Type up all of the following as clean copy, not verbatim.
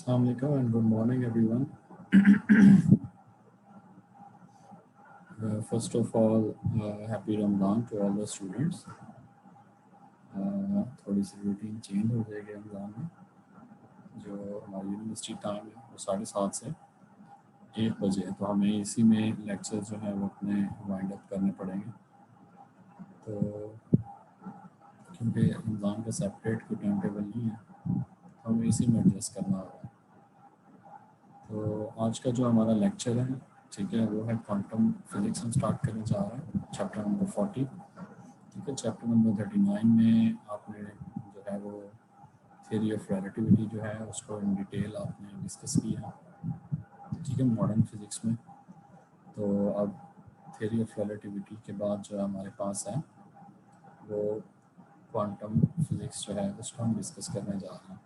Assalamu alaikum and good morning, everyone. First of all, happy Ramadan to all the students. थोड़ी सी routine change हो जाएगी रमज़ान में। जो हमारी यूनिवर्सिटी टाइम है वो 7:30 से 1 बजे है, तो हमें इसी में लेक्चर जो है वो अपने वाइंड अप करने पड़ेंगे। तो क्योंकि रमज़ान का सेपरेट कोई टाइम टेबल नहीं है, तो हमें इसी में एडजस्ट करना होगा। तो आज का जो हमारा लेक्चर है, ठीक है, वो है क्वांटम फिजिक्स। हम स्टार्ट करने जा रहे हैं चैप्टर नंबर 40। ठीक है, चैप्टर नंबर 39 में आपने जो है वो थ्योरी ऑफ रिलेटिविटी जो है उसको इन डिटेल आपने डिस्कस किया, ठीक है, मॉडर्न फिजिक्स में। तो अब थ्योरी ऑफ रिलेटिविटी के बाद जो हमारे पास है वो क्वांटम फिजिक्स जो है उसको हम डिस्कस करने जा रहे हैं।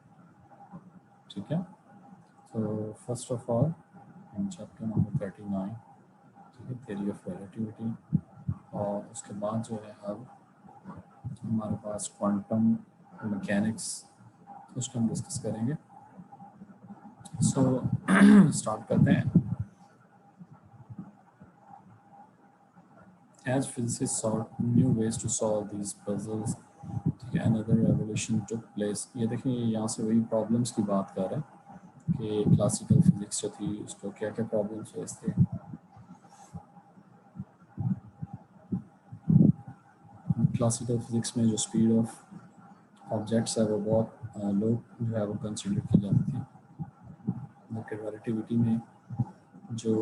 ठीक है, तो first of all in chapter number 39, ठीक है, थ्योरी ऑफ रिलेटिविटी, और उसके बाद जो है अब हमारे पास क्वांटम मैकेनिक्स, उसको हम डिस्कस करेंगे। सो स्टार्ट करते हैं। As physicists sought new ways to solve these puzzles, ठीक है, another revolution took place। ये देखिए, यहाँ से वही प्रॉब्लम्स की बात कर रहे हैं कि क्लासिकल फिजिक्स जो थी उसको क्या क्या प्रॉब्लम्स फेस थे। क्लासिकल फिजिक्स में जो स्पीड ऑफ ऑब्जेक्ट्स है वो बहुत लो जो है वो कंसिडर की जाती थी, जबकि रिलेटिविटी में जो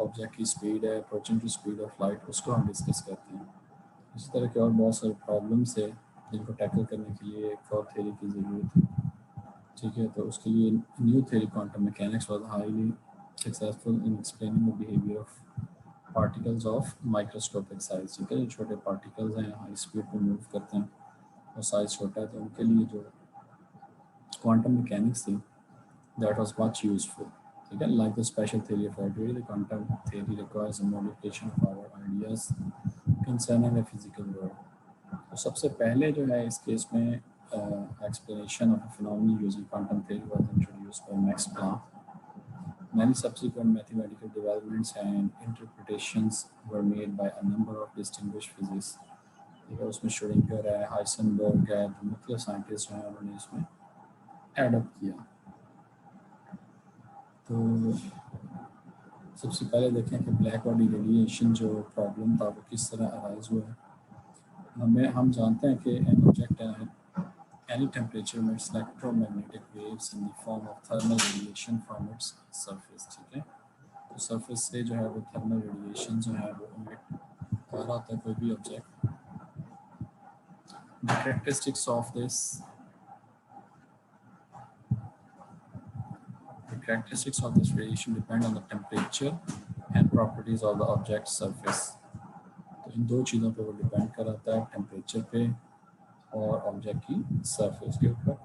ऑब्जेक्ट की स्पीड है, approaching to speed of light, उसको हम डिस्कस करते हैं। इसी तरह के और बहुत सारे प्रॉब्लम्स है जिनको टैकल करने के लिए एक और थ्योरी की ज़रूरत है। ठीक है, तो उसके लिए new theory quantum mechanics was highly successful in explaining the behaviour of particles of microscopic size. ठीक है, जो छोटे पार्टिकल्स हैं हाई स्पीड पे मूव करते हैं और साइज छोटा है, तो उनके लिए जो क्वांटम मैकेनिक्स थी दैट वाज मच यूजफुल। ठीक है, like the special theory of relativity, the quantum theory requires a modification of our ideas concerning the physical world. तो सबसे पहले जो है इस केस में explanation of phenomena using quantum theory was introduced by Max Planck. Many subsequent mathematical developments and interpretations were made by a number of distinguished physicists। ठीक है, उसमें श्रोडिंगर है, हाइसेनबर्ग है, तो मुख्तलिफ साइंटिस्ट हैं, उन्होंने इसमें एडप्ट किया। तो सबसे पहले देखें कि ब्लैक बॉडी रेडिएशन जो प्रॉब्लम था वो किस तरह अराइज हुआ है। हम जानते हैं कि an object at any temperature emits electromagnetic waves in the form of thermal radiation from its surface। ठीक है, तो सरफेस से जो है वो थर्मल रेडिएशन जो है वो emit कर रहा होता है कोई भी object. The characteristics of this radiation depend on the temperature and properties of the object's surface। तो इन दो चीज़ों पे वो डिपेंड कराता है, टेम्परेचर पे और ऑब्जेक्ट की सरफेस के ऊपर।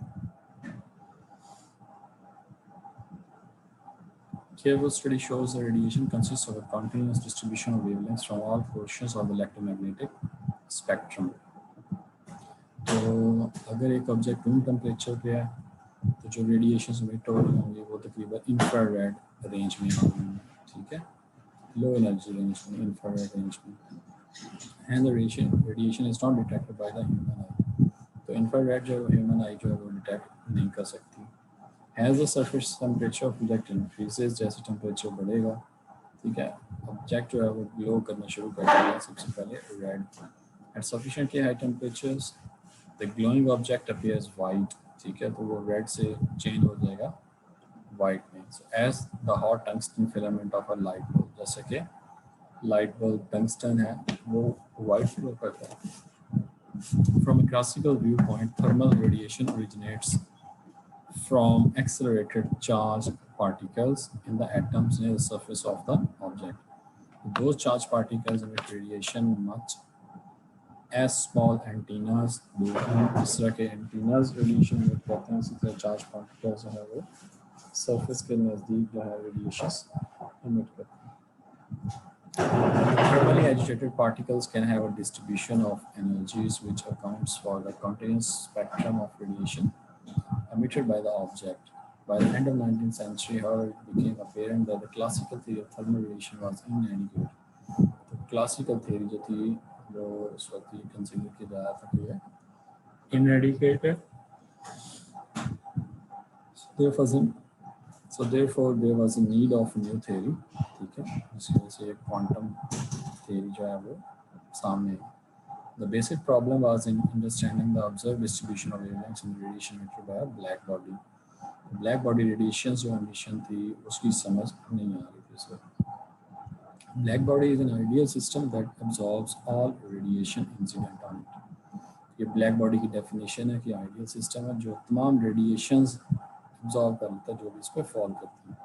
Careful study shows the radiation consists of a continuous distribution of wavelengths from all portions of the electromagnetic spectrum। तो अगर एक ऑब्जेक्ट रूम टेम्परेचर पे है तो जो रेडिएशन इमिट हो रही होंगी वो तकरीबन इंफ्रारेड रेंज में होंगी। ठीक है, लो एनर्जी रेंज में, इंफ्रारेड रेंज में। And the radiation is not detected by the human आई। तो इंफ्रारेड जो ह्यूमन आई जो है वो डिटेक्ट नहीं कर सकती। As the surface temperature of object increases, जैसे टेम्परेचर बढ़ेगा, ठीक है, ऑब्जेक्ट जो है वो ग्लो करना शुरू कर देगा। सबसे पहले red. At sufficiently high temperatures, the glowing object appears white। ठीक है, तो वो रेड से चेंज हो जाएगा वाइट में। So as the hot tungsten filament of a light bulb, जैसे कि लाइट बल्ब टंगस्टन है वो वाइट ग्लो करता है। From a classical viewpoint, thermal radiation originates from accelerated charged particles in the atoms near the surface of the object। Those charged particles emit radiation much as small antennas do। इस तरह के antennas radiation emit करते हैं, इसी तरह charged particles जो है वो surface के नज़दीक जो है radiations emit करते हैं। Thermally agitated particles can have a distribution of energies which accounts for the continuous spectrum of radiation emitted by the object। By the end of 19th century, however, it became apparent that the classical theory of thermal radiation was inadequate. तो classical theory जो थी वो उस वक्त ये consider किया जा रहा था कि ये inadequate है. So therefore there was a need of a new theory. ठीक है, जिसकी वजह से क्वांटम थ्योरी जो है वो सामने है. The basic problem was in understanding the observed distribution of wavelengths in radiation emitted by a black body. Black body radiation जो emission थी उसकी समझ नहीं आ रही थी इस वक्त. Black body is an ideal system that absorbs all radiation incident on it. ये ब्लैक बॉडी की डेफिनेशन है कि आइडियल सिस्टम है जो तमाम रेडिएशंस एब्जॉर्ब कर लेता है जो भी इस पर फॉल करती है.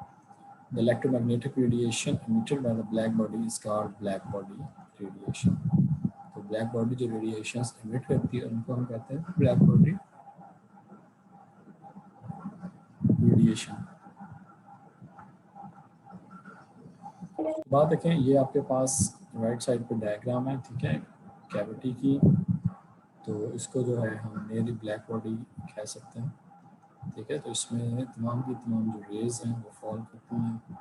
The electromagnetic radiation emitted by the black body is called black body radiation. तो ब्लैक बॉडी जो रेडिएशंस इमिट करती है उनको हम कहते हैं ब्लैक बॉडी रेडिएशन. बात देखें, ये आपके पास राइट साइड पे डायग्राम है, ठीक है, कैविटी की. तो इसको जो है हम नियरली ब्लैक बॉडी कह सकते हैं. ठीक है, तो इसमें तमाम की तमाम जो रेज हैं वो फॉल करती हैं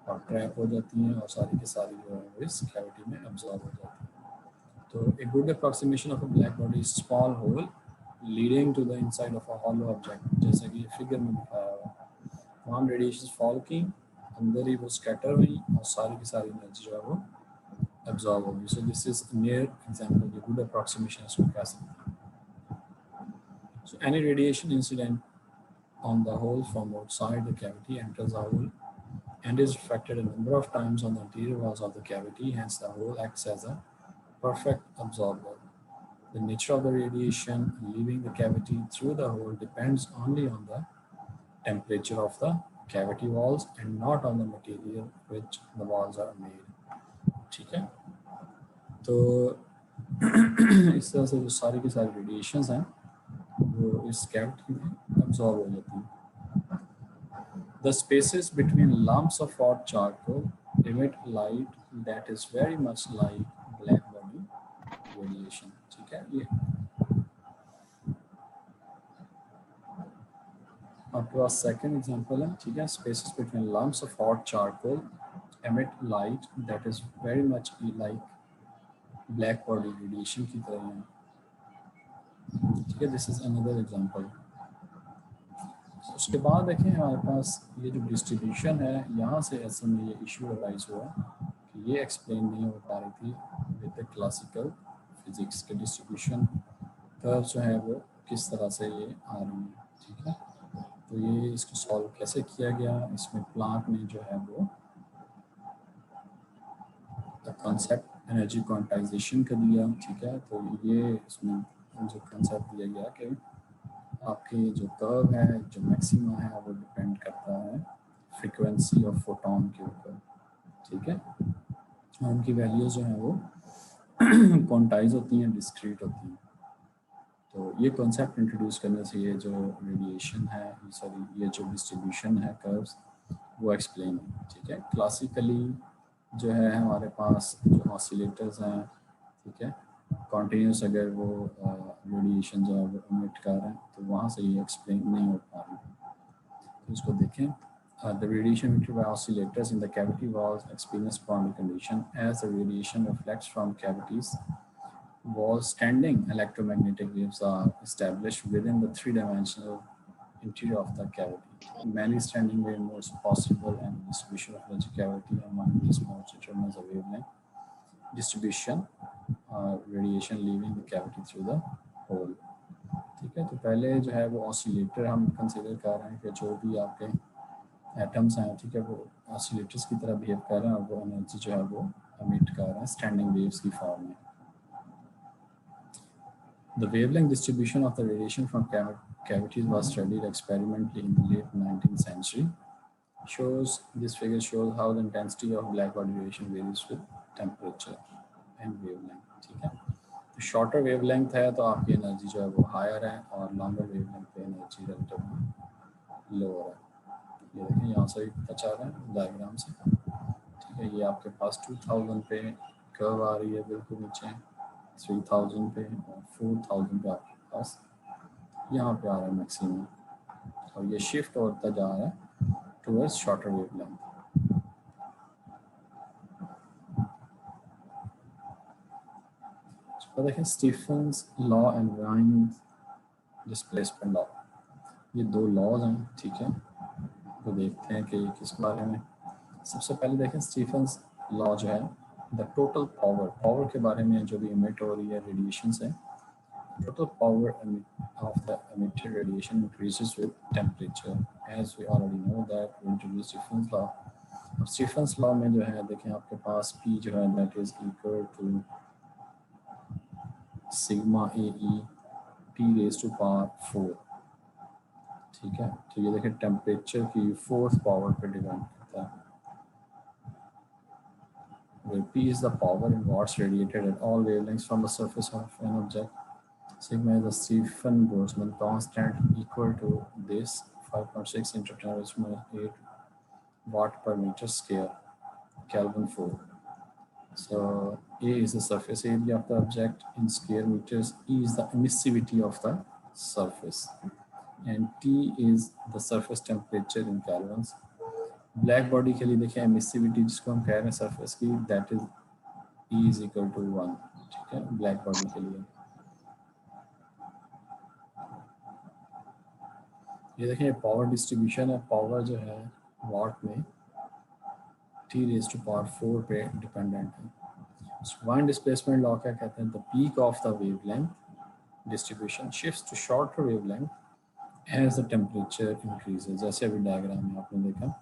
और ट्रैप हो जाती हैं और सारी की सारी जो है वो इस कैविटी में अब्जॉर्ब हो जाती हैं. तो a good approximation of a black body small hole leading to the inside of a hollow object, जैसा कि फिगर में दिखाया हुआ है. तमाम रेडिएशन फॉल की, अंदर ही वो स्कैटर हुई और सारी की सारी एनर्जी जो है वो absorb होगी. So this is a near example, the good approximation is कह सकते हैं. So any radiation incident on the hole from outside the cavity enters the hole and is reflected a number of times on the interior walls of the cavity. Hence, the hole acts as a perfect absorber. The nature of the radiation leaving the cavity through the hole depends only on the temperature of the cavity walls and not on the material which the walls are made. ठीक है, तो इस तरह से जो सारी की सारी रेडिएशंस हैं वो इस कैविटी में अब्सॉर्ब हो जाती हैं. The spaces between lumps of hot charcoal emit light that is very much like black body radiation. ठीक है, ये आपके पास सेकंड एग्जांपल है. ठीक है, spaces between lumps of hot charcoal emit light that is very much like black body radiation की तरह है. ठीक है, दिस इज अनदर एग्जांपल. उसके बाद देखें हमारे पास ये जो डिस्ट्रीब्यूशन है, यहाँ से असल में ये इशू अराइज हुआ कि ये एक्सप्लेन नहीं हो पा रही थी विद द क्लासिकल फिजिक्स के डिस्ट्रीब्यूशन कर्व जो है वो किस तरह से ये आ रही है. ठीक है, तो ये इसको सॉल्व कैसे किया गया, इसमें प्लांक ने जो है वो कॉन्सेप्ट एनर्जी क्वांटाइजेशन का दिया. ठीक है, तो ये इसमें जो कंसेप्ट दिया गया कि आपके जो कर्व है, जो मैक्सिमा है, वो डिपेंड करता है फ्रीक्वेंसी ऑफ फोटोन के ऊपर. ठीक है, और उनकी वैल्यूज जो हैं वो क्वांटाइज होती हैं, डिस्क्रीट होती हैं. तो ये कॉन्सेप्ट इंट्रोड्यूस करने से ये जो रेडिएशन है, सॉरी ये जो डिस्ट्रीब्यूशन है कर्व्स, वो एक्सप्लेन है. ठीक है, क्लासिकली जो है हमारे पास जो ऑसिलेटर्स हैं, ठीक है, कॉन्टीन्यूस अगर वो रेडिएशन जो है वो इमिट कर रहे हैं तो वहाँ से ये एक्सप्लेन नहीं हो पा रही. तो इसको देखें. The radiation emitted by oscillators in the cavity walls experience boundary condition as the radiation reflects from cavities walls. Standing electromagnetic waves are established within the three-dimensional interior of the cavity. Many standing wave modes possible and the distribution of energy cavity among these modes determines the wavelength distribution radiation leaving the cavity through the hole. ठीक है, तो पहले जो है वो oscillator हम consider कर रहे हैं कि जो भी आपके एटम्स हैं, ठीक है, वो ऑसिलेटर्स की तरह बिहेव कर रहे हैं और वो एनर्जी जो है वो एमिट कर रहे हैं स्टैंडिंग वेव्स की फॉर्म में. The wavelength distribution of the radiation from cavities was studied experimentally in the late 19th century. This figure shows how the intensity of black body radiation varies with temperature and wavelength. ठीक है, तो shorter wavelength है तो आपकी energy जो है वो higher है और लॉन्गर वेवलेंथ पे एनर्जी रिलेटिवली लोअर है. ये देखें, यहाँ से पता चल रहा है डायग्राम से. ठीक है, ये आपके पास 2000 पे कर्व आ रही है बिल्कुल नीचे, 3000 पे और 4000 पे आपके पास यहाँ पे आ रहा है मैक्सिमम. और ये शिफ्ट होता जा रहा है टूवर्ड्स शॉर्टर वेवलेंथ। तो देखें Stefan's law and Wien's displacement law, ये दो लॉज हैं, ठीक है। तो देखते हैं कि किस बारे में। सबसे पहले देखें स्टीफन्स लॉ जो है, द टोटल पावर के बारे में जो भी इमिट हो रही है रेडिएशंस है, total power of the emitted radiation increases with temperature, as we already know that we introduced Stephen's law. अब Stephen's law में जो है देखें आपके पास P जो है that is equal to sigma AE P raised to power 4, ठीक है। तो ये देखें टेम्परेचर की फोर्थ पावर पर डिपेंड करता है, where P is the power in watts radiated at all wavelengths from the surface of an object. Sigma is the Stephen-Boltzmann constant equal to this 5.6 into 10 raised to minus 8 watt per meter square, Kelvin 4. So A is the surface area of the object in square meters, E is the emissivity of the surface, and T is the surface temperature in kelvins. Black body के लिए देखें emissivity जिसको हम कह रहे हैं surface की, that is E is equal to 1, ठीक है, ब्लैक बॉडी के लिए। ये देखें पावर डिस्ट्रीब्यूशन है, पावर जो है वाट में T रेज़ टू पावर 4 पे डिपेंडेंट है। वाइन डिस्प्लेसमेंट लॉ क्या कहते हैं, the peak of the wavelength distribution shifts to shorter wavelength as the temperature increases. जैसे अभी डायग्राम में आपने देखा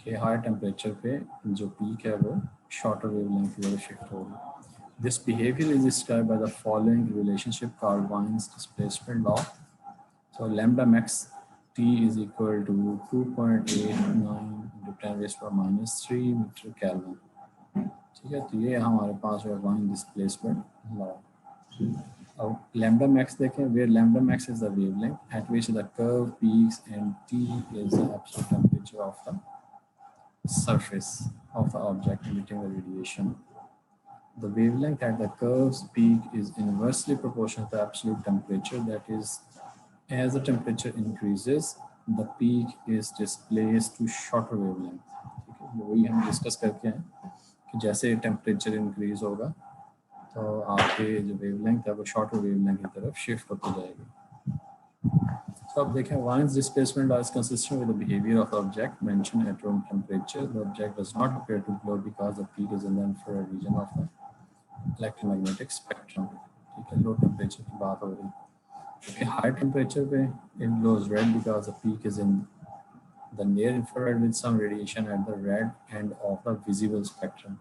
कि हाई टेम्परेचर पे जो पीक है वो शॉर्टर वेवलेंथ की वजह शिफ्ट होगी। This behaviour is described by the following relationship called Wien's displacement law. So lambda max T is equal to 2.89 into 10 raised to minus 3 metre kelvin, ठीक है। तो ये हमारे पास है वाइन डिस्प्लेसमेंट लॉ। अब लैम्डा मैक्स देखें, where lambda max is the wavelength at which the curve peaks and T is the absolute temperature of the surface of the object emitting the radiation. The wavelength at the curve's peak is inversely proportional to the absolute temperature, that is, as the temperature increases, the peak is displaced to shorter wavelength, ठीक है। वही हम discuss करके हैं कि जैसे temperature increase होगा तो आपके जो वेवलेंथ है वो शॉर्टर वेवलेंथ की तरफ शिफ्ट होती जाएगी। तो अब देखें Wien's displacement law is consistent with the behaviour of the object mention at room temperature. The object does not appear to glow because the peak is in the infrared region of the electromagnetic spectrum, ठीक है। Low temperature की बात हो रही है। Okay, high temperature पे it glows red because the peak is in the near infrared with some radiation at the red end of the visible spectrum.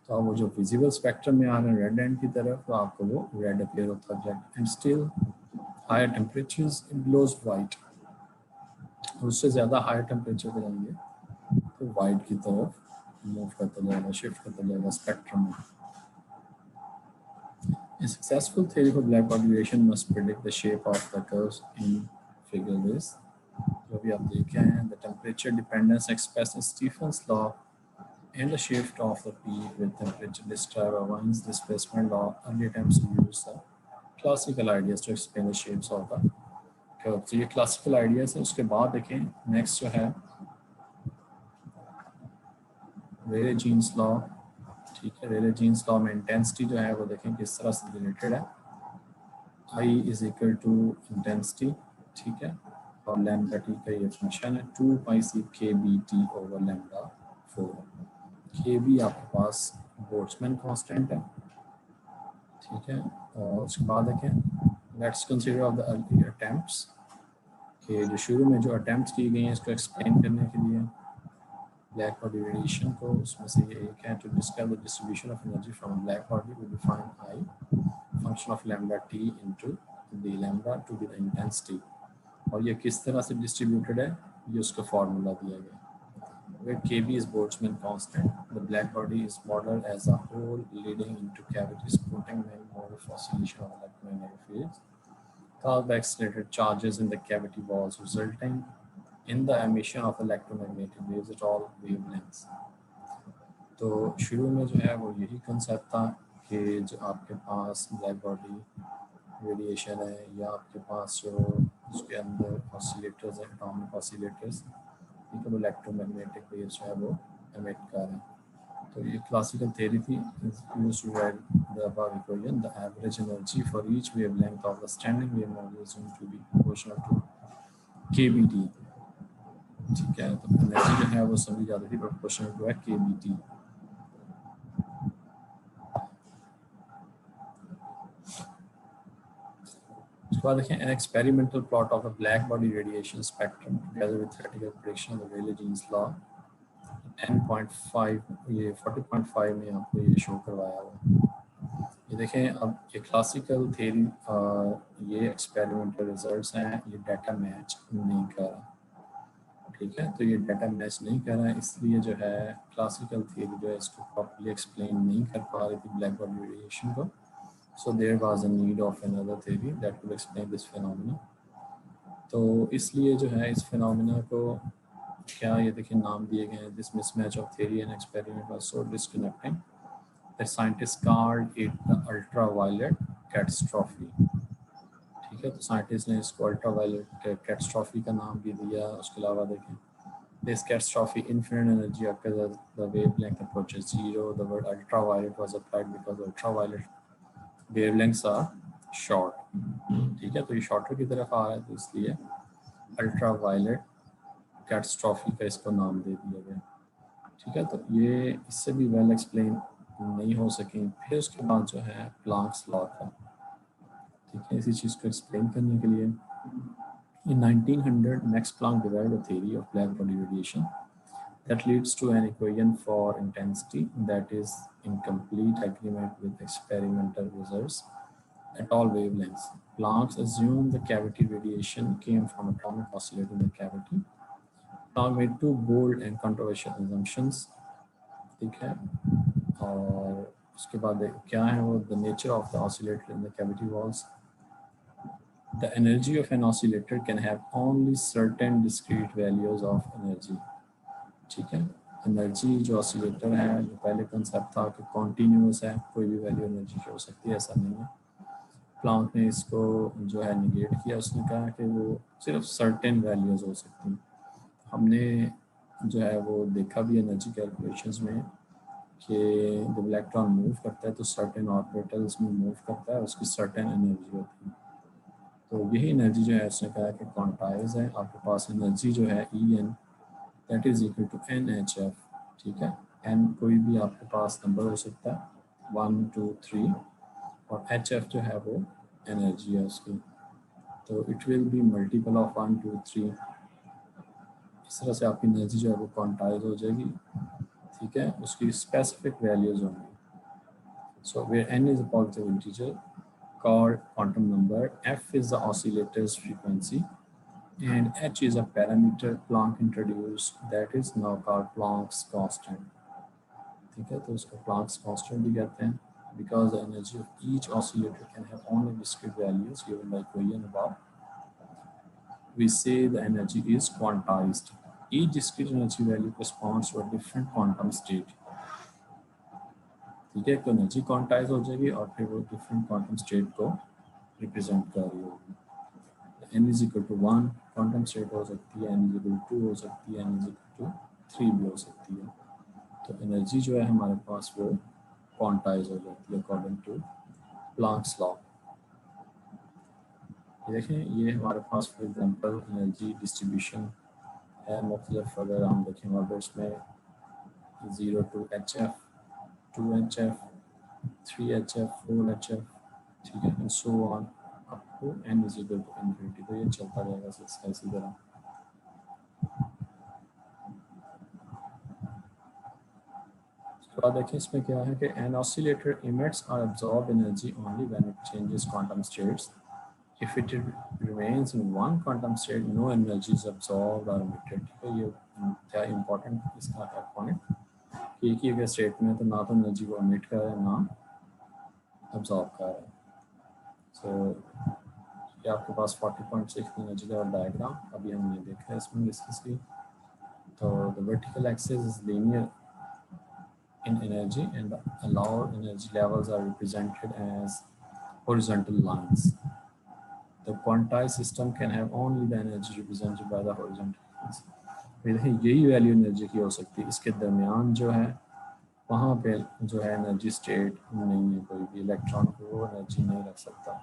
तो अब वो जो visible spectrum में आ रहे हैं red end की तरफ, तो आपको वो red appear होता है object, and still higher temperatures it glows white. उससे ज़्यादा higher temperature पे जाएंगे तो white की तरफ move करता जाएगा, shift करता जाएगा spectrum में। A successful theory for black body radiation must predict the shape of the curves in figure this. जो भी आप देख रहे हैं, the temperature dependence expressed in Stephen's law and the shift of the peak with temperature described by Wien's displacement law. Early attempts to use the classical ideas to explain the shapes of the curve. तो ये classical ideas हैं। उसके बाद देखें next जो है Rayleigh-Jean's law, ठीक है। रेले-जीन्स लॉ में इंटेंसिटी जो है वो देखें किस तरह से रिलेटेड है, I is equal to intensity, ठीक है, और लैम्डा टी का ये फंक्शन है 2 पाई सी के बी टी ओवर लैम्डा 4। के बी आपके पास बोल्ट्जमैन कांस्टेंट है, ठीक है। और उसके बाद देखें let's consider of the early attempts, कि जो शुरू में जो अटेम्प्ट्स की गई हैं इसको एक्सप्लेन करने के लिए ब्लैक बॉडी रेडिएशन को, उसमें से एक है to describe the distribution of energy from black body we define I function of lambda T into the lambda to be the intensity. और ये किस तरह से डिस्ट्रीब्यूटेड है ये उसका फार्मूला दिया गया, where Kb is Boltzmann constant, the black body is modeled as a whole leading into cavities containing many mode of oscillation of electromagnetic fields caused by accelerated charges in the cavity walls resulting in the emission of electromagnetic waves at all wavelengths. तो शुरू में जो है वो यही concept था कि जो आपके पास ब्लैक बॉडी रेडिएशन है या आपके पास जो उसके अंदर ऑसिलेटर्स हैं, एटॉमिक ऑसिलेटर्स, ठीक है, वो इलेक्ट्रोमैग्नेटिक वेव्स जो है वो एमिट कर रहे हैं। तो ये क्लासिकल थ्योरी थी used to write the above equation, the average energy for each wavelength of the standing wave model is going to be proportional to kBT. ठीक है, तो एनर्जी जो है वो समझी जाती थी प्रोपोर्शनल टू है केबीटी। उसके बाद देखें an experimental plot of the black body radiation spectrum together with theoretical prediction of the Rayleigh Jeans law 10.5 ये 40.5 में आपको ये शो करवाया हुआ। ये देखें अब ये क्लासिकल थ्योरी ये एक्सपेरिमेंटल रिजल्ट्स हैं, ये डाटा मैच नहीं कर रहा। ठीक है, तो ये डाटा मैच नहीं कर रहा है, इसलिए जो है क्लासिकल थ्योरी जो है इसको प्रॉपर्ली एक्सप्लेन नहीं कर पा रही थी ब्लैक बॉडी रेडिएशन को। So there was a need of another theory that could explain this phenomena. तो इसलिए जो है इस फिनोमिना को क्या ये देखिए नाम दिए गए हैं, this mismatch of theory and experiment was so disconnecting that scientist called it the ultraviolet catastrophe. ठीक है, तो साइंटिस्ट ने इसको अल्ट्रावायलेट कैटास्ट्रॉफी का नाम भी दिया। उसके अलावा देखें this catastrophe infinite energy occurs as the wavelength approaches zero. The word ultraviolet was applied because ultraviolet wavelengths are short. ठीक है, तो ये शॉर्टर की तरफ आ रहा है, तो इसलिए अल्ट्रावायलेट कैटास्ट्रॉफी का इसको नाम दे दिया गया। ठीक है, तो ये इससे भी वेल एक्सप्लेन नहीं हो सकी। फिर उसके बाद जो है प्लांक्स लॉ था। ठीक है, इसी चीज़ को एक्सप्लेन करने के लिए in 1900 Max Planck developed a theory of black body radiation that leads to an equation for intensity that is in complete agreement with experimental results at all wavelengths. Planck assumed the cavity radiation came from atomic oscillator in the cavity. Planck made two bold and controversial assumptions. ठीक है, और उसके बाद क्या है वो, the nature of the oscillator in the cavity walls. The energy of an oscillator can have only certain discrete values of energy. ठीक है, एनर्जी जो ऑसिलेटर है, जो पहले कंसेप्ट था कि कॉन्टीन्यूस है, कोई भी वैल्यू एनर्जी की हो सकती है, ऐसा नहीं है। प्लांक ने इसको जो है निगेट किया, उसने कहा कि वो सिर्फ सर्टेन वैल्यूज हो सकती हैं। हमने जो है वो देखा भी एनर्जी कैलकुलेशंस में कि जब इलेक्ट्रॉन मूव करता है तो सर्टेन ऑर्बिटल्स में मूव करता है, उसकी सर्टेन एनर्जी होती है। तो यही एनर्जी जो है उसने कहा कि क्वांटाइज है। आपके पास एनर्जी जो है En that is equal to NHF। ठीक है, एन कोई भी आपके पास नंबर हो सकता है 1 2 3 और HF जो है वो एनर्जी है उसकी, तो it will be multiple of 1 2 3। इस तरह से आपकी एनर्जी जो है वो क्वांटाइज हो जाएगी। ठीक है, उसकी स्पेसिफिक वैल्यूज होंगी। So where n is a positive integer called quantum number, f is the oscillator's frequency, and h is a parameter Planck introduced that is now called Planck's constant. ठीक है, तो इसको Planck's constant भी कहते हैं because the energy of each oscillator can have only discrete values given by equation above. We say the energy is quantized. Each discrete energy value corresponds to a different quantum state. ठीक है, तो energy quantize हो जाएगी और फिर वो different quantum state को represent कर रही होगी। n is equal to 1 quantum state हो सकती है, n इज इक्वल टू 2 हो सकती है, n इज इक्वल टू 3 भी हो सकती है। तो एनर्जी जो है हमारे पास वो क्वांटाइज हो जाती है अकॉर्डिंग टू प्लांक्स लॉ। ये देखें, ये हमारे पास फॉर एग्जांपल एनर्जी डिस्ट्रीब्यूशन है मुख्तलिफ। अगर हम देखें ऑर्डर्स में 0 to HF 2HF 3HF 4HF, ठीक है, and so on up to n is equal to infinity. तो ये चलता रहेगा इसी तरह। उसके बाद देखिए इसमें क्या है कि एन ऑसिलेटर इमिट्स और absorb energy only when it changes quantum states. If it remains in one quantum state no energy is absorbed और इमिटेड। ठीक है, ये क्या इंपॉर्टेंट इसका है पॉइंट कि एक ही अगर स्टेट में तो ना तो एनर्जी को इमिट कर रहा है ना एब्जॉर्ब कर रहा है। सो ये आपके पास 40.6 एनर्जी लेवल डायग्राम अभी हमने देखा है इसमें डिस्कस की। तो the vertical axis is linear in energy and the allowed energy levels are represented as horizontal lines. The quantized system can have only the energy represented by the horizontal axis. देखिए यही value energy की हो सकती है, इसके दरमियान जो है वहाँ पे जो है एनर्जी स्टेट नहीं है, कोई भी इलेक्ट्रॉन को वो एनर्जी नहीं रख सकता।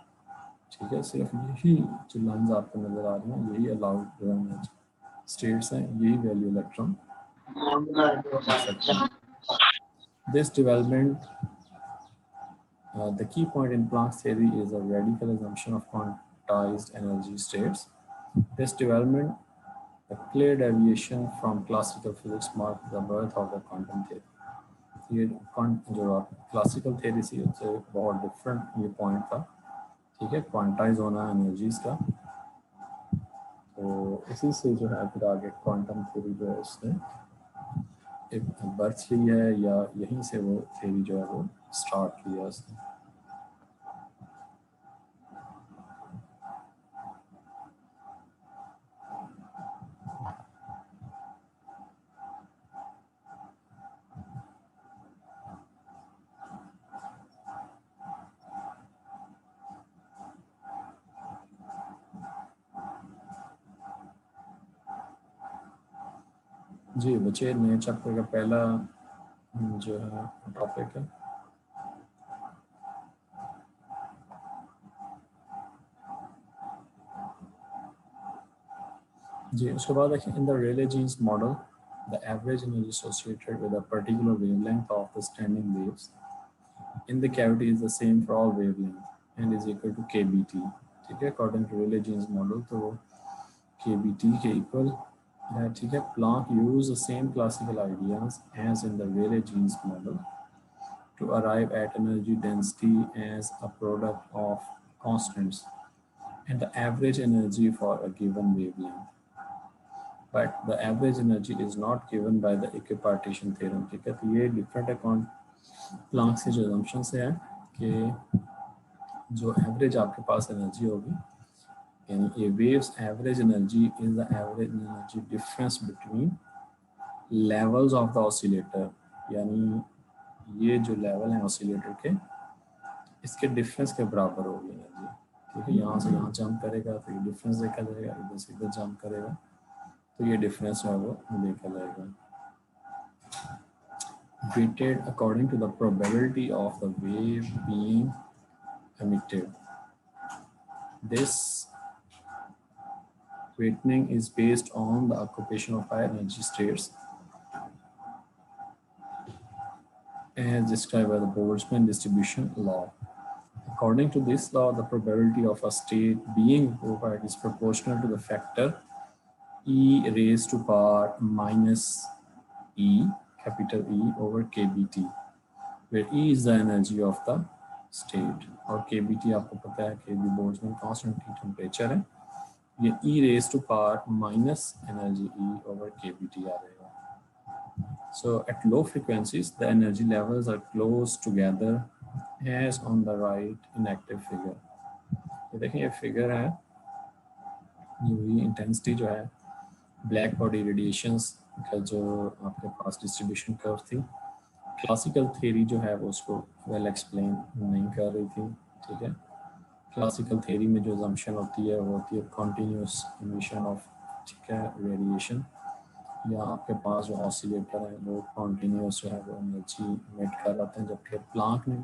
ठीक है, सिर्फ यही जो लाइंस आपको नज़र आ रही हैं यही अलाउड जो एनर्जी स्टेट्स हैं, यही वैल्यू इलेक्ट्रॉन रख सकते हैं। This development the key point in Planck's theory is a radical assumption of quantized energy states. This development, a clear deviation from classical physics, marked the birth of the quantum theory. ये जो classical theory से बहुत different ये point था। ठीक है, quantize होना energies का, तो इसी से जो है फिर आगे क्वांटम थ्योरी जो है उसने एक बर्थ ली है, या यहीं से वो थ्योरी जो है वो स्टार्ट किया उसने। जी बच्चे, नए चैप्टर का पहला जो है टॉपिक है जी। उसके बाद देखिए, in the Rayleigh Jeans model the average energy associated with a particular wavelength of the standing waves in the cavity is the same for all wavelength and is equal to KBT। ठीक है, according to रेले-जीन्स model तो वो KBT के equal है। ठीक है, Planck use the same classical ideas as in the Rayleigh Jeans model to arrive at energy density as a product of constants and the average energy for a given wavelength. But the average energy is not given by the equipartition theorem। ठीक है, तो ये different account Planck से जो assumption से है कि जो एवरेज आपके पास एनर्जी होगी, यानी a wave's average energy is the average energy difference between levels of the oscillator, यानी ये जो लेवल है ऑसिलेटर के, इसके डिफरेंस के बराबर होगी एनर्जी। ठीक है, यहाँ से यहाँ जंप करेगा तो ये डिफरेंस देखा जाएगा, इधर से इधर जंप करेगा तो ये डिफरेंस जो है वो देखा जाएगा। weighted according to the probability of the wave being emitted. This weighting is based on the occupation of high energy states as described by the Boltzmann distribution law. According to this law, the probability of a state being occupied is proportional to the factor e raised to power minus e, capital E, over KBT, where E is the energy of the state और KBT आपको पता है KB Boltzmann constant की temperature है, ये E raised to power minus energy E over KBT आ रहेगा। So at low frequencies, the energy levels are close together as on the right in active figure। ये देखें, ये फिगर है, ये intensity जो है ब्लैक बॉडी रेडिएशंस का जो आपके पास डिस्ट्रीब्यूशन कर्व थी, क्लासिकल थ्योरी जो है वो उसको वेल एक्सप्लेन नहीं कर रही थी। ठीक है, क्लासिकल थ्योरी में जो assumption होती है वो होती है कॉन्टीन्यूस इमिशन ऑफ, ठीक है, रेडिएशन, या आपके पास जो ऑसिलेटर है वो कॉन्टीन्यूस जो है वो एनर्जी इमिट कर रहे हैं, जबकि प्लांक ने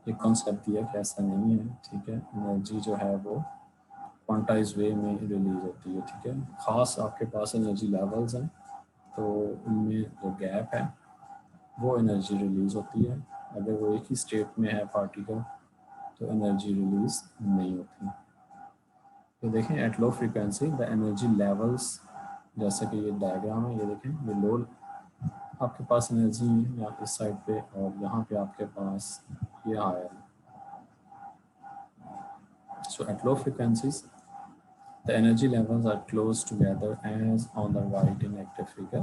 ये कॉन्सेप्ट दिया कि ऐसा नहीं है। ठीक है, एनर्जी जो है वो क्वांटाइज वे में रिलीज होती है। ठीक है, ख़ास आपके पास एनर्जी लेवल्स हैं तो उनमें जो गैप है वो एनर्जी रिलीज होती है, अगर वो एक ही स्टेट में है पार्टिकल तो एनर्जी रिलीज नहीं होती। तो देखें, at low frequency the energy levels, जैसा कि ये डायग्राम है, ये देखें, ये लो आपके पास एनर्जी है या इस साइड पे, और यहाँ पे आपके पास ये आया है। So at low frequencies the energy levels are close together as on the right in active figure,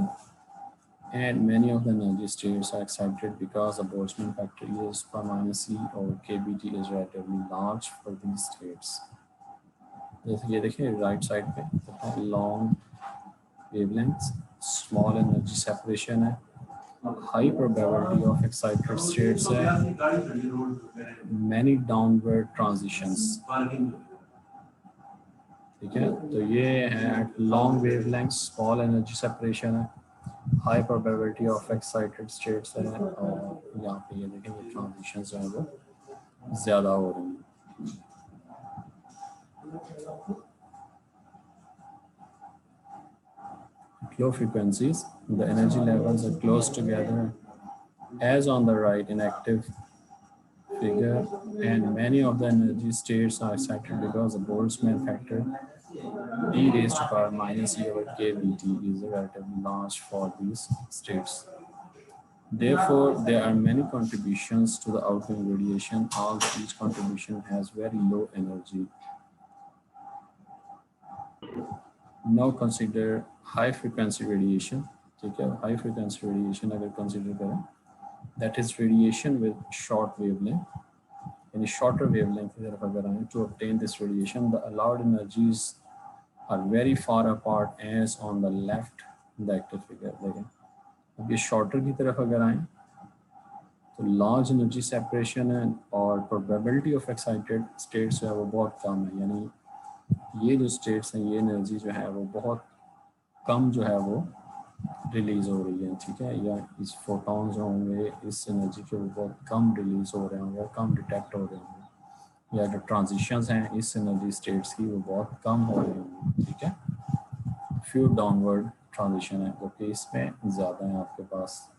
and many of the energy states are excited because the Boltzmann factor E per minus E over KBT is relatively large for these states। जैसे ये देखिए right side पे long wavelengths, small energy separation है, high probability of excited states है, many downward transitions. ठीक है। तो ये है at long wavelength, small energy separation है, high probability of excited states है, और यहाँ पे ये देखेंगे ट्रांजिशन जो है वो ज़्यादा हो रही है। Low frequencies, the energy levels are close together as on the right in active figure, and many of the energy states are excited because the Boltzmann factor e raised to power minus e over kBt is relatively large for these states. Therefore, there are many contributions to the outgoing radiation, although each contribution has very low energy. Now consider high frequency radiation. ठीक है, high frequency radiation अगर consider करें, that is radiation with short wavelength. यानी shorter wavelength की तरफ अगर आए, to obtain this radiation, the allowed energies are very far apart as on the left in the active figure. देखें, अब ये shorter की तरफ अगर आए तो लार्ज एनर्जी सेपरेशन है और प्रोबेबिलिटी ऑफ एक्साइटेड स्टेट्स जो है वो बहुत कम है, यानी ये जो स्टेट्स हैं ये एनर्जी जो है वो बहुत कम जो है वो रिलीज़ हो रही है। ठीक है, या इस फोटॉन्स जो होंगे इस एनर्जी के वो बहुत कम रिलीज़ हो रहे होंगे, कम डिटेक्ट हो रहे होंगे, या जो ट्रांजिशंस हैं इस एनर्जी स्टेट्स की वो बहुत कम हो रही होंगी। ठीक है, फ्यू डाउनवर्ड ट्रांजिशन है जो कि इसमें ज़्यादा है आपके पास।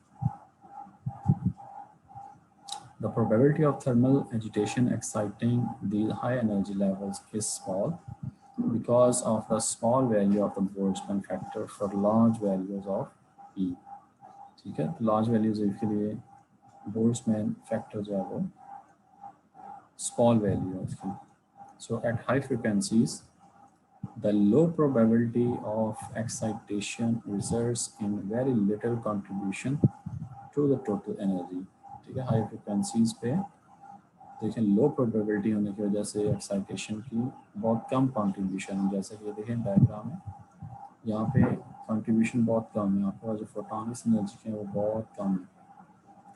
The probability of thermal agitation exciting these high energy levels is small because of the small value of the Boltzmann factor for large values of E. ठीक है, large values के लिए Boltzmann factor जो है वो small value है इसकी. So at high frequencies, the low probability of excitation results in very little contribution to the total energy. ठीक है, हाई फ्रिक्वेंसीज पे देखें लो प्रोबेबिलिटी होने की वजह से एक्साइटेशन की बहुत कम कंट्रीब्यूशन, जैसे कि देखें डायग्राम में यहाँ पे कंट्रीब्यूशन बहुत कम है, आपके पास जो फोटॉन एनर्जी है वो बहुत कम है।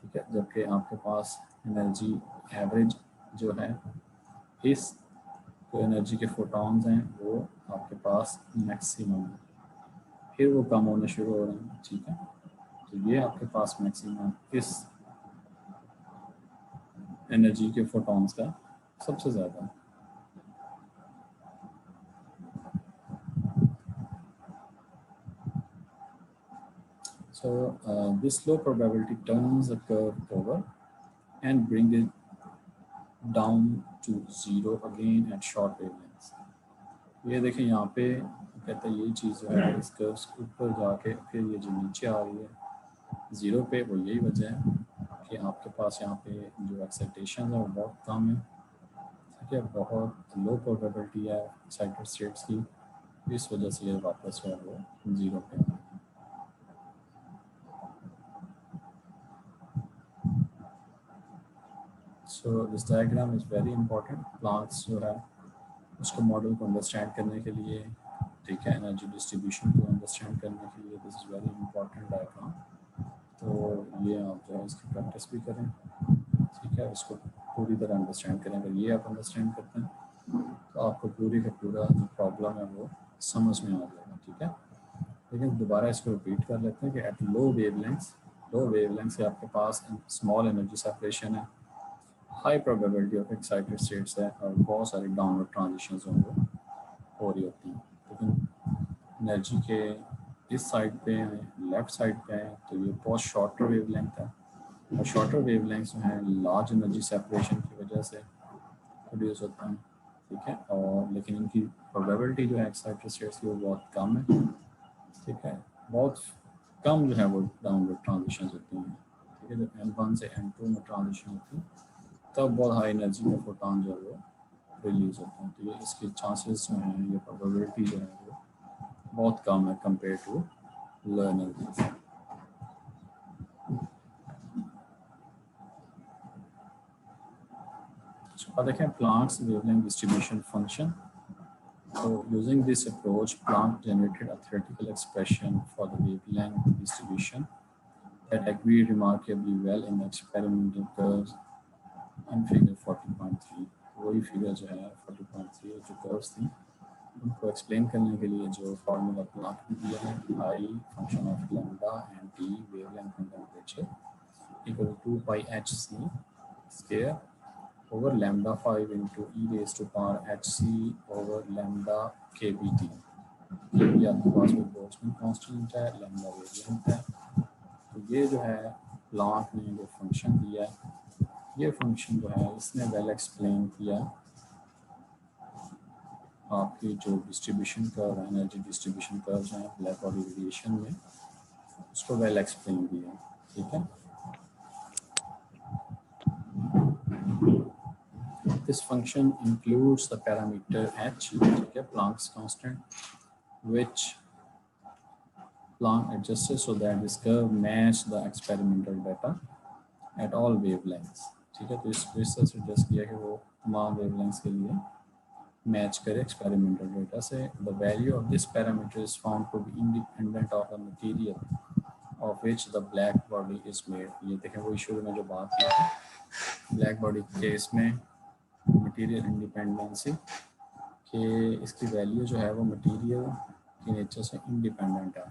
ठीक है, जबकि आपके पास एनर्जी एवरेज जो है इस जो एनर्जी के फोटॉन्स हैं वो आपके पास मैक्सिमम है, फिर वो कम होने शुरू हो रहे हैं। ठीक है, तो ये आपके पास मैक्सिमम इस एनर्जी के फोटॉन्स का सबसे ज़्यादा है। So this low probability turns the curve over and brings it down to zero again at short wavelengths. ये देखें यहाँ पे कहते हैं ये चीज़ जो है इस कर्व के ऊपर जाके फिर ये जो नीचे आ रही है ज़ीरो पे, वो यही वजह है कि आपके पास यहाँ पे जो एक्साइटेशन है वो बहुत कम है। ठीक है, बहुत लो प्रोबेबिलिटी है एक्साइटेड स्टेट्स की, इस वजह से ये वापस जो है वो ज़ीरो पे है। So this diagram is very important plants जो है उसको मॉडल को अंडरस्टैंड करने के लिए। ठीक है, एनर्जी डिस्ट्रीब्यूशन को अंडरस्टैंड करने के लिए this is very important diagram. तो ये आप जो है इसकी प्रैक्टिस भी करें। ठीक है, इसको पूरी तरह अंडरस्टैंड करें। अगर ये आप अंडरस्टैंड करते हैं तो आपको पूरी का पूरा जो प्रॉब्लम है वो समझ में आ जाएगा। ठीक है, लेकिन दोबारा इसको रिपीट कर लेते हैं कि एट लो वेवलेंथ से आपके पास स्मॉल एनर्जी सेपरेशन है, high probability of excited states है और बहुत सारी डाउनवर्ड ट्रांजिशंस होंगे हो रही होती हैं। लेकिन एनर्जी के इस साइड पे हैं, लेफ़्ट साइड पे हैं, तो ये बहुत शॉर्टर वेवलेंथ है और शॉर्टर वेवलेंथ जो हैं लार्ज एनर्जी सेपरेशन की वजह से प्रोड्यूस होता है। ठीक है, और लेकिन इनकी प्रोबेबिलिटी जो है एक्साइटेड स्टेट्स की वो बहुत कम है। ठीक है, बहुत कम जो है वो डाउनवर्ड ट्रांजिशन होती हैं। ठीक है, जब N1 से N2 में ट्रांजिशन होती है तब बहुत हाई एनर्जी का फोटॉन जो है वो रिलीज होता है। तो ये इसके चांसेस जो हैं, ये प्रोबेबिलिटी जो है वो बहुत कम है कंपेयर टू लो एनर्जी। अब देखें plants wavelength distribution function. So using this approach, Planck generated a theoretical expression for the wavelength distribution that agreed remarkably well in experimental curves in figure 40.3. वही figure जो है 40.3 जो curves थी उनको explain करने के लिए जो फार्मूला प्लॉट दिया है, I function of lambda and T wavelength and temperature equal to pi h c square over lambda 5 into e raised to power hc over lambda kbt। ये आपके पास में बोल्ट्जमैन कांस्टेंट है, लैम्डा वेवलेंथ है। तो ये जो है प्लॉट ने जो फंक्शन दिया है, ये फंक्शन जो है इसने वेल एक्सप्लेन किया आपकी जो distribution curve, energy distribution curve हैं ब्लैक बॉडी रेडिएशन में, उसको वेल एक्सप्लेन किया। ठीक है, this function includes the parameter h, ठीक है, Planck's constant, which Planck adjusted so that this curve match the experimental data at all wavelengths। ठीक है, तो इस वजह से एडजस्ट किया कि वो तमाम वेवलेंथ्स के लिए मैच करे एक्सपेरिमेंटल डेटा से। The value of this parameter is found to be independent of the material of which the black body is made. ये देखें वही शुरू में जो बात की थी ब्लैक बॉडी के केस में मटेरियल इंडिपेंडेंसी कि इसकी वैल्यू जो है वो मटेरियल की नेचर से इंडिपेंडेंट है।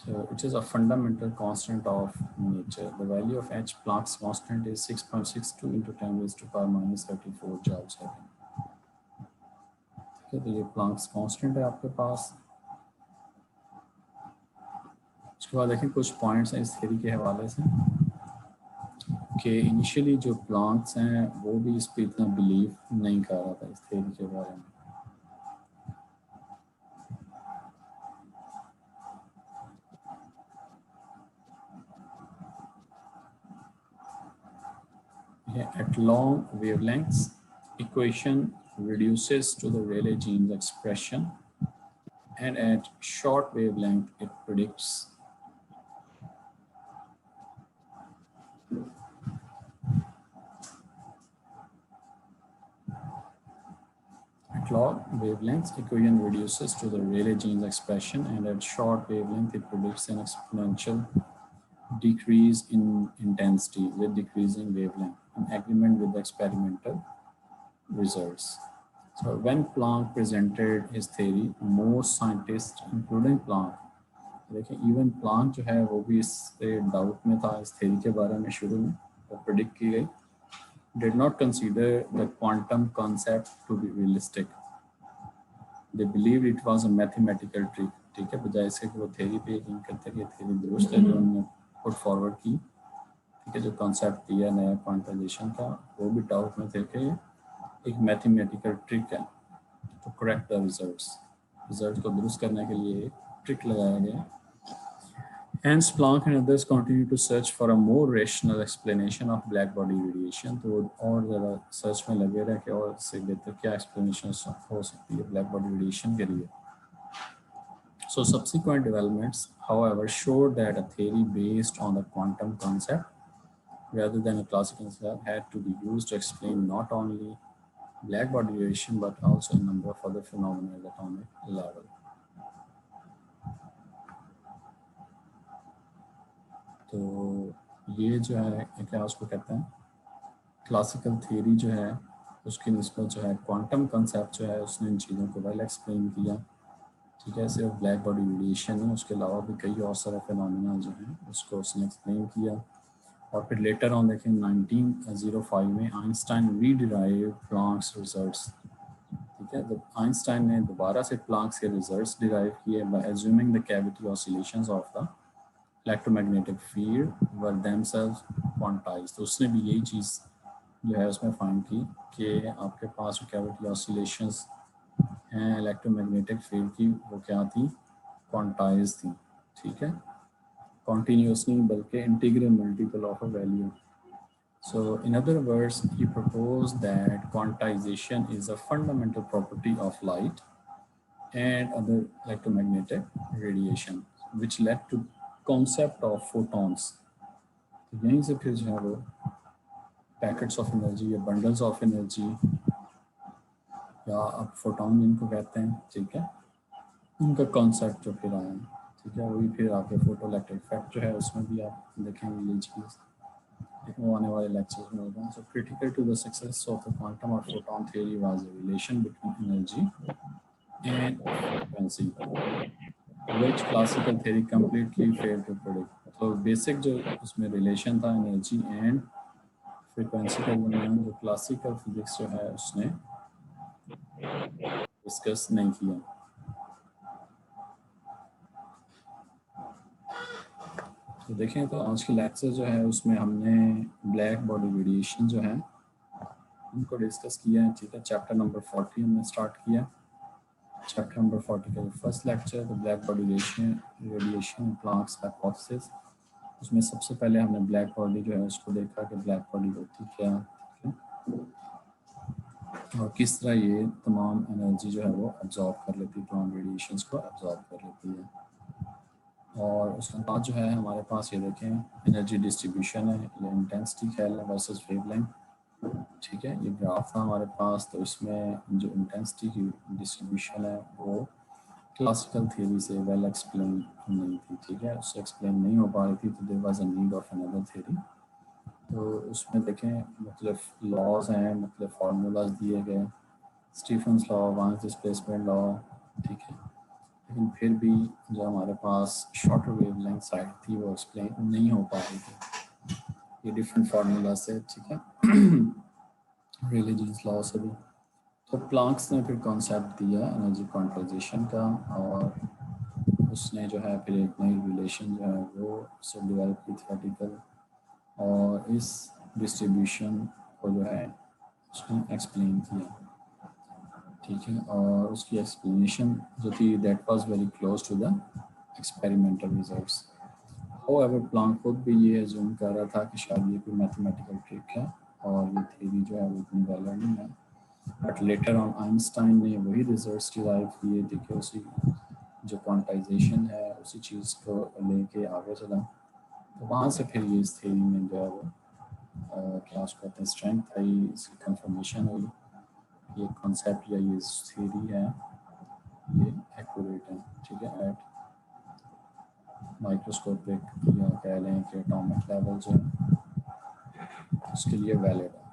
So it is a fundamental constant of nature. The value of H Planck's constant is 6.62 into 10 raised to power minus 34 joule second। ठीक है, तो ये Planck's constant है आपके पास। उसके बाद देखिए कुछ पॉइंट्स हैं इस थ्योरी के हवाले से कि इनिशियली जो प्लांक्स हैं वो भी इस पर इतना बिलीव नहीं कर रहा था इस थ्योरी के बारे में। At long wavelengths, equation reduces to the Rayleigh-Jeans expression, and at short wavelength, it predicts at long wavelengths, equation reduces to the Rayleigh-Jeans expression, and at short wavelength, it predicts an exponential decrease in intensity with decreasing wavelength in agreement with the experimental results। So when Planck presented his theory, most scientists, including Planck, देखिए even Planck जो है वो भी इस doubt में था इस theory के बारे में शुरू में, वो प्रेडिक्ट की गई, did not consider the quantum concept to be realistic। They believed it was a mathematical trick। ठीक है, बजाय इसके कि वो थ्योरी पे यकीन करते कि थ्योरी दुरुस्त है जो उन्होंने पुट फॉरवर्ड की। ठीक है, जो कॉन्सेप्ट दिया नया क्वांटाइजेशन का, वो भी डाउट में थे कि एक मैथमेटिकल ट्रिक है टू करेक्ट द रिजल्ट को दुरुस्त करने के लिए एक ट्रिक लगाया गया। Hence, Planck and others continue to search for a more rational explanation of black body radiation। तो और ज़रा सर्च में लगे रहे कि और इससे बेहतर क्या एक्सप्लेनेशन हो सकती है ब्लैक बॉडी रेडिएशन के लिए। So subsequent developments, however, showed that a theory based on the quantum concept rather than a classical concept had to be used to explain not only black body radiation but also a number of other phenomena at atomic level। तो ये जो है क्या उसको कहते हैं, classical theory जो है उसकी निस्बत जो है क्वांटम कंसेप्ट जो है उसने इन चीज़ों को वेल एक्सप्लेन किया। ठीक है, सिर्फ ब्लैक बॉडी रेडिएशन है, उसके अलावा भी कई और सारे फिनोमेना जो हैं उसको उसने एक्सप्लेन किया। और फिर लेटर ऑन देखें 1905 में आइंस्टाइन रीडिराइव प्लांक्स रिजल्ट्स। ठीक है, तो आइंस्टाइन ने दोबारा से प्लांक्स के रिजल्ट्स डिराइव किए by assuming the cavity oscillations of the electromagnetic field were themselves quantised. तो उसने भी यही चीज़ जो है उसमें फाइंड की कि आपके पास जो कैविटी ऑसिलेशंस हैं इलेक्ट्रोमैग्नेटिक फील्ड की वो क्या थी, क्वांटाइज थी। ठीक है, कॉन्टीन्यूस नहीं बल्कि integral multiple of a value. So in other words, he proposed that quantization is a fundamental property of light and other electromagnetic radiation, which led to concept of photons। तो यहीं से फिर जो है वो पैकेट्स ऑफ एनर्जी या bundles of energy या आप फोटोन जिनको कहते हैं, ठीक है, उनका कॉन्सेप्ट जो फिर आया। ठीक है, वही फिर आपके फोटो इलेक्ट्रिक इफेक्ट जो है उसमें भी आप देखेंगे ये चीज़। वो आने वाले लेक्चर्स में होगा. So critical to the success of the quantum or photon theory was the relation between energy and frequency, which classical theory completely failed to predict. तो बेसिक जो उसमें रिलेशन था एनर्जी एंड फ्रीक्वेंसी के दरमियान, जो classical physics जो है उसने डिस्कस नहीं किया. तो देखें तो आज की लेक्चर जो है उसमें हमने ब्लैक बॉडी रेडिएशन जो है उनको डिस्कस किया है. ठीक है, चैप्टर नंबर 40 हमने स्टार्ट किया. चैप्टर नंबर 40 का first lecture the black body radiation Planck's hypothesis. उसमें सबसे पहले हमने ब्लैक बॉडी जो है उसको देखा कि ब्लैक बॉडी होती क्या है और किस तरह ये तमाम एनर्जी जो है वो अब्जॉर्ब कर लेती है, तमाम रेडिएशंस को अब्जॉर्ब कर लेती है. और उसके बाद जो है हमारे पास ये देखें एनर्जी डिस्ट्रीब्यूशन है, ये इंटेंसिटी है वर्सेस वेवलेंथ. ठीक है, ये ग्राफ था हमारे पास. तो इसमें जो इंटेंसिटी की डिस्ट्रीब्यूशन है वो क्लासिकल थियरी से वेल एक्सप्लेन नहीं थी. ठीक है, उससे एक्सप्लेन नहीं हो पा रही थी, तो there was a need of another theory. तो उसमें देखें मतलब लॉज हैं, मतलब फार्मूलाज दिए गए, स्टीफन्स लॉ, वांस डिस्प्लेसमेंट लॉ. ठीक है, लेकिन फिर भी जो हमारे पास शॉर्टर वेवलेंथ साइड थी वो एक्सप्लेन नहीं हो पा रही थी ये डिफरेंट फार्मूला से. ठीक है, रिलीजियस लॉ से भी. तो प्लांक्स ने फिर कॉन्सेप्ट दिया एनर्जी क्वांटाइजेशन का, और उसने जो है फिर एक नई रिलेशन जो है वो उससे डेवलप की थ्योरेटिकल, और इस डिस्ट्रीब्यूशन को जो है उसने एक्सप्लेन किया. ठीक है, और उसकी एक्सप्लेनेशन जो थी that was very close to the experimental results. However Planck खुद भी ये अज्यूम कर रहा था कि शायद ये कोई मैथमेटिकल ट्रिक है और ये थ्योरी जो है वो इतनी वैलिड नहीं है. बट लेटर ऑन आइंस्टाइन ने वही रिजल्ट्स डिराइव किए थे कि उसी जो क्वांटाइजेशन है उसी चीज़ को लेके आगे चला. तो वहाँ से फिर ये इस थ्योरी में जो है वो क्या उसको कहते हैं स्ट्रेंथ आई, इसकी कंफर्मेशन हुई. ये कॉन्सेप्ट या ये थ्योरी है ये एक्यूरेट है. ठीक है, एट माइक्रोस्कोपिक या कह लें कि एटॉमिक लेवल जो है उसके लिए वैलिड है.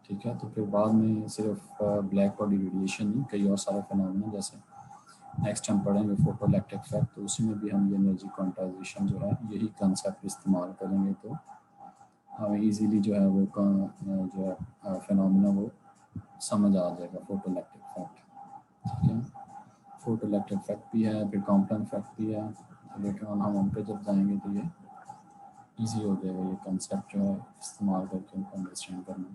ठीक है, तो फिर बाद में सिर्फ ब्लैक बॉडी रेडिएशन नहीं, कई और सारे फिनोमेना जैसे नेक्स्ट हम पढ़ेंगे फोटो इलेक्ट्रिक इफेक्ट, तो उसी में भी हम ये एनर्जी क्वांटाइजेशन जो है यही कंसेप्ट इस्तेमाल करेंगे. तो हमें इजीली जो है वो जो है फिनोमेना वो समझ आ जाएगा फोटो इलेक्ट्रिक इफेक्ट. ठीक है, फोटो इलेक्ट्रिक इफेक्ट भी है, फिर कॉम्पलेन इफेक्ट भी है. लेटर ऑन हम पे जब जाएंगे तो ये ईजी हो जाएगा ये कंसेप्ट जो है इस्तेमाल करके उनको अंडरस्टैंड करना.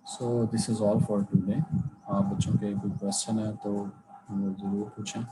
So this is all for today. आप बच्चों के कोई क्वेश्चन है तो वो ज़रूर पूछें.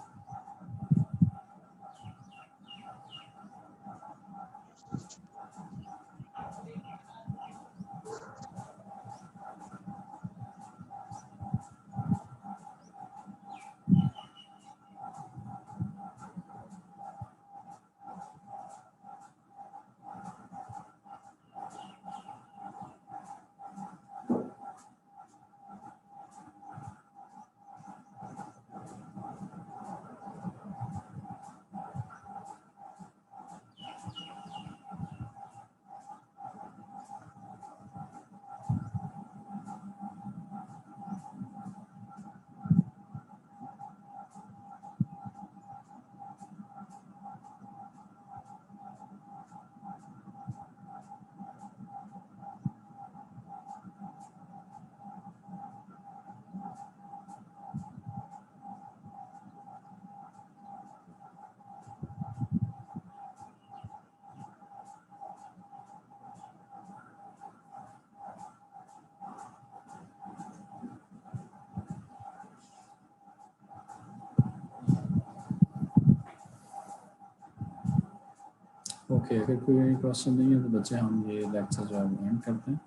ओके, अगर कोई क्वेश्चन नहीं है तो बच्चे हम ये लेक्चर जो है एंड करते हैं.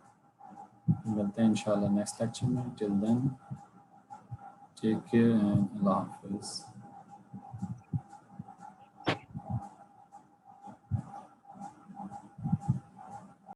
मिलते हैं इंशाल्लाह नेक्स्ट लेक्चर में. Till then take care and अल्लाह हाफिज़.